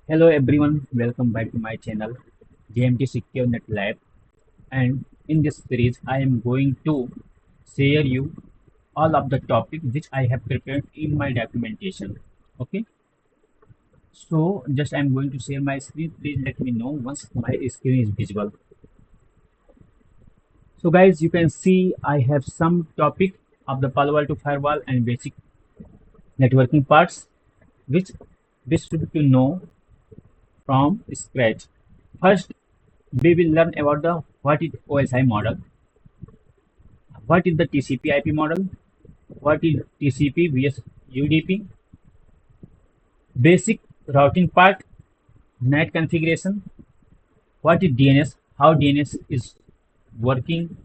Hello everyone, welcome back to my channel JMT Secure Net Lab, and in this series I am going to share you all of the topic which I have prepared in my documentation. Okay, so just I am going to share my screen. Please let me know once my screen is visible. So guys, you can see I have some topic of the Palo Alto firewall and basic networking parts which we should to know from scratch. First, we will learn about the what is OSI model, what is the TCP IP model, what is TCP vs UDP, basic routing part, NAT configuration, what is DNS, how DNS is working,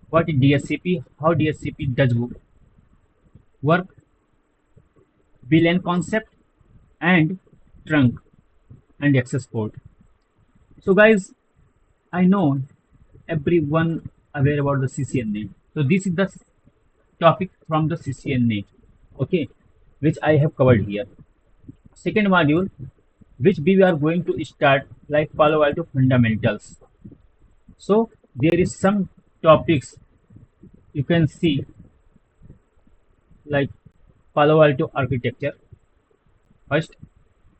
what is DHCP, how DHCP does work, VLAN concept, and trunk and access port. So guys, I know everyone aware about the CCNA. So this is the topic from the CCNA, okay, which I have covered here. Second module, which we are going to start like Palo Alto fundamentals. So there is some topics you can see like Palo Alto architecture. First,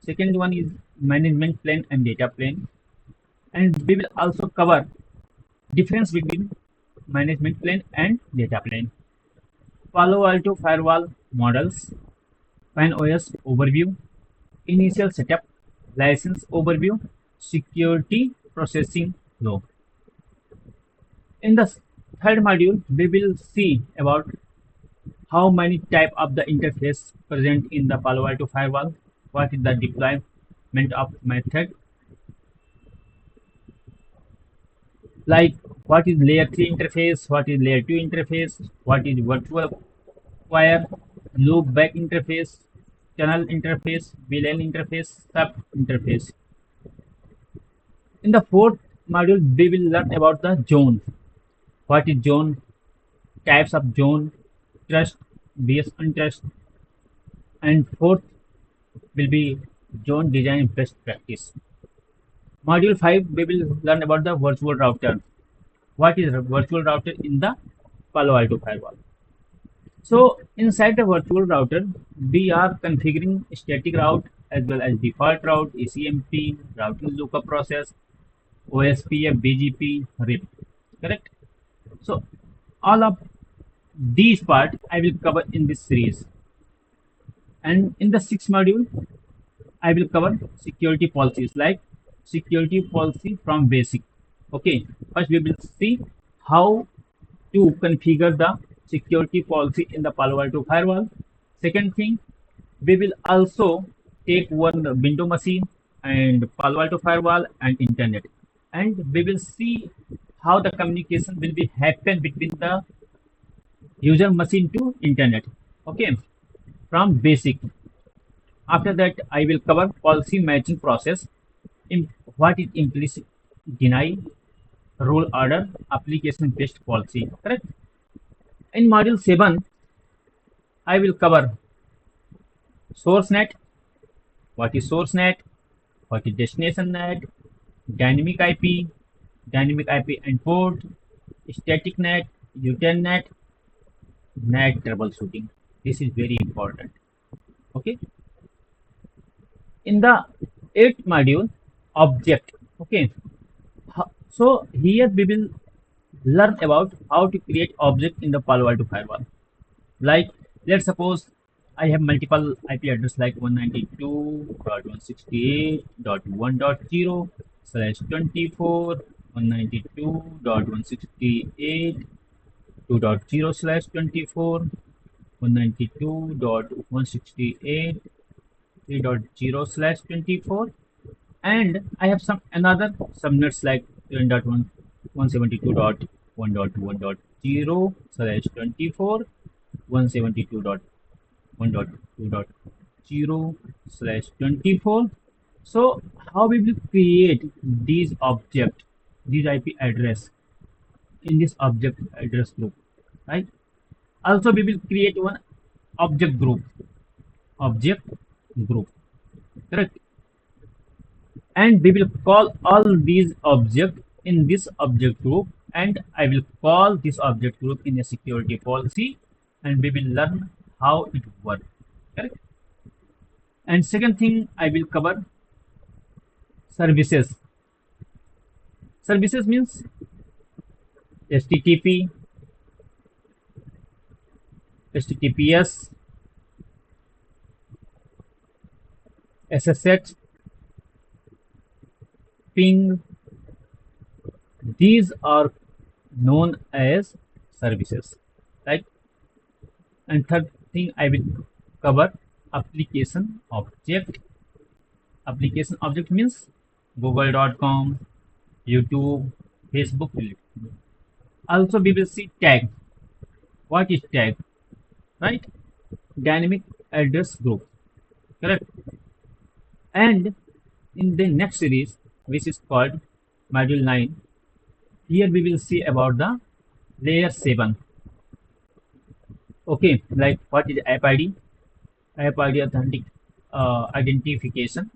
second one is management plane and data plane, and we will also cover difference between management plane and data plane. Palo Alto firewall models, PAN-OS overview, initial setup, license overview, security processing flow. In the third module, we will see about how many type of the interface present in the Palo Alto firewall, what is the deployment of method, like what is layer 3 interface, what is layer 2 interface, what is virtual wire, loop back interface, channel interface, VLAN interface, sub interface. In the fourth module, we will learn about the zone. What is zone, types of zone, trust, BS untrust, and fourth will be zone design best practice. Module 5, we will learn about the virtual router. What is a virtual router in the Palo Alto firewall? So inside the virtual router, we are configuring static route as well as default route, ECMP, routing lookup process, OSPF, BGP, RIP. Correct? So all of these part I will cover in this series. And in the sixth module, I will cover security policies like security policy from basic. Okay, first we will see how to configure the security policy in the Palo Alto firewall. Second thing, we will also take one window machine and Palo Alto firewall and internet, and we will see how the communication will be happen between the user machine to internet. Okay, from basic. After that, I will cover policy matching process, in what is implicit deny, rule order, application based policy. Correct. In module 7, I will cover source net, what is source net, what is destination net, dynamic IP and port, static net, util net, NAT troubleshooting. This is very important. Okay. In the eighth module, object. Okay. So here we will learn about how to create object in the Palo Alto firewall. Like let's suppose I have multiple IP address like 192.168.1.0/24, 192.168.2.0/24, 192.168.3.0/24, and I have some another subnets like 172.1.1.0/24, 172.1.2.0/24. So how we will create these object, these IP address in this object address group, right? Also we will create one object group, object group, correct? and we will call all these objects in this object group, and I will call this object group in a security policy, and we will learn how it works. Correct? And second thing, I will cover services. Services means HTTP, HTTPS, SSH, ping. These are known as services, right? And third thing, I will cover application object. Application object means google.com, YouTube, Facebook. Also, we will see tag. What is tag? Right? Dynamic address group. Correct? And in the next series, which is called module 9, here we will see about the layer 7. Okay, like what is app ID? App ID authentic identification,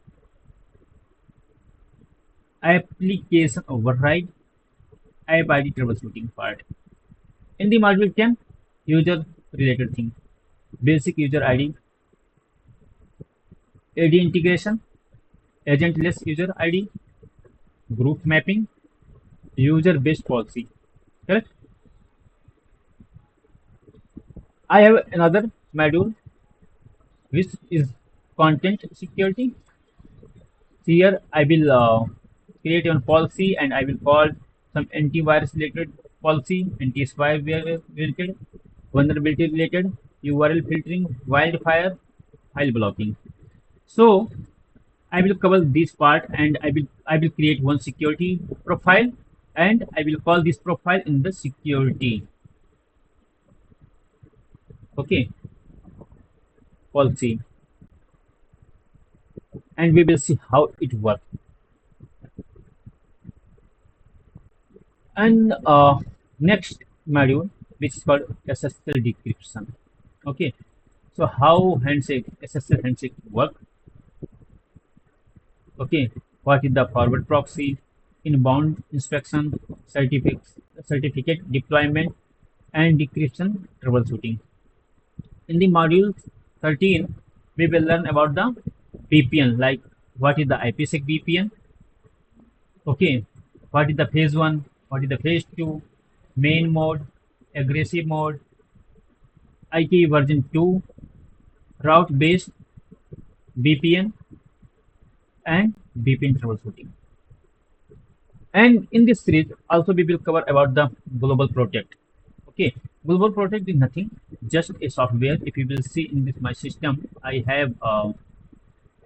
application override, app ID troubleshooting part. In the module 10, user related thing, basic user ID, AD integration, agentless user ID, group mapping, user based policy. Correct? I have another module which is content security. Here I will create one policy, and I will call some antivirus related policy, anti-spyware related, vulnerability related, URL filtering, wildfire, file blocking. So I will cover this part, and I will create one security profile, and I will call this profile in the security. Okay, policy, and we will see how it works. And next module, which is called SSL decryption. Okay, so how handshake SSL handshake work? Okay, what is the forward proxy, inbound inspection, certificate deployment, and decryption troubleshooting. In the module 13, we will learn about the VPN, like what is the IPsec VPN. Okay, what is the phase 1, what is the phase 2, main mode, aggressive mode, IT version 2, route based VPN, and VPN troubleshooting. And in this series also we will cover about the global protect. Okay, global protect is nothing, just a software. If you will see in this my system, I have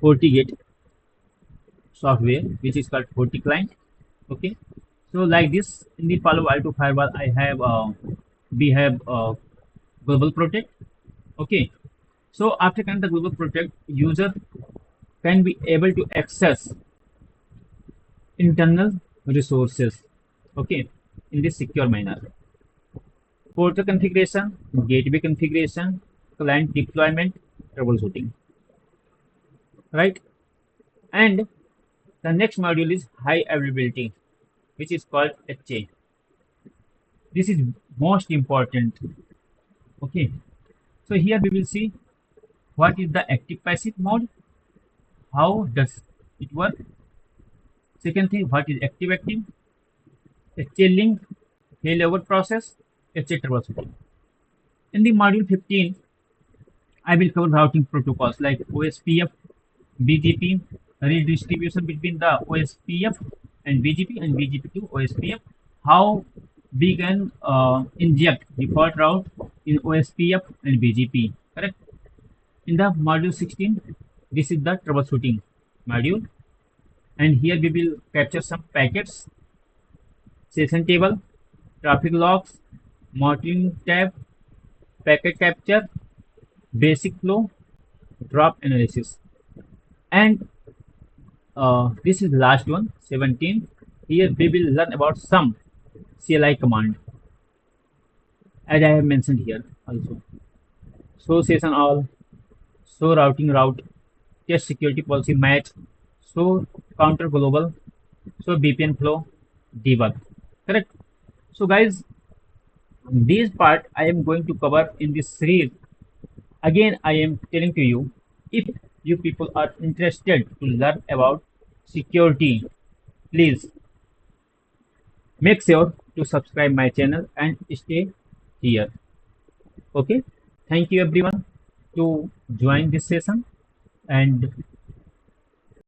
FortiGate software which is called FortiClient. Okay, so like this, in the Palo Alto firewall I have we have global protect. Okay, so after connect the global protect, user can be able to access internal resources, okay, in this secure manner. Port configuration, gateway configuration, client deployment, troubleshooting, right? And the next module is high availability, which is called HA. This is most important. Okay, so here we will see what is the active passive mode, how does it work. Second thing, what is active active, HA link, failover process, HA troubleshooting. In the module 15, I will cover routing protocols like OSPF, BGP, redistribution between the OSPF and BGP to OSPF, how we can inject default route in OSPF and BGP. Correct? In the module 16, this is the troubleshooting module, and here we will capture some packets, session table, traffic logs, monitoring tab, packet capture, basic flow, drop analysis. And this is last one, 17. Here we will learn about some CLI command, as I have mentioned here also. Show session all, show routing route, test security policy match, So counter global, so VPN flow, debug. Correct. So guys, this part I am going to cover in this series. Again, I am telling to you, if you people are interested to learn about security, please make sure to subscribe my channel and stay here. Okay. Thank you everyone to join this session, and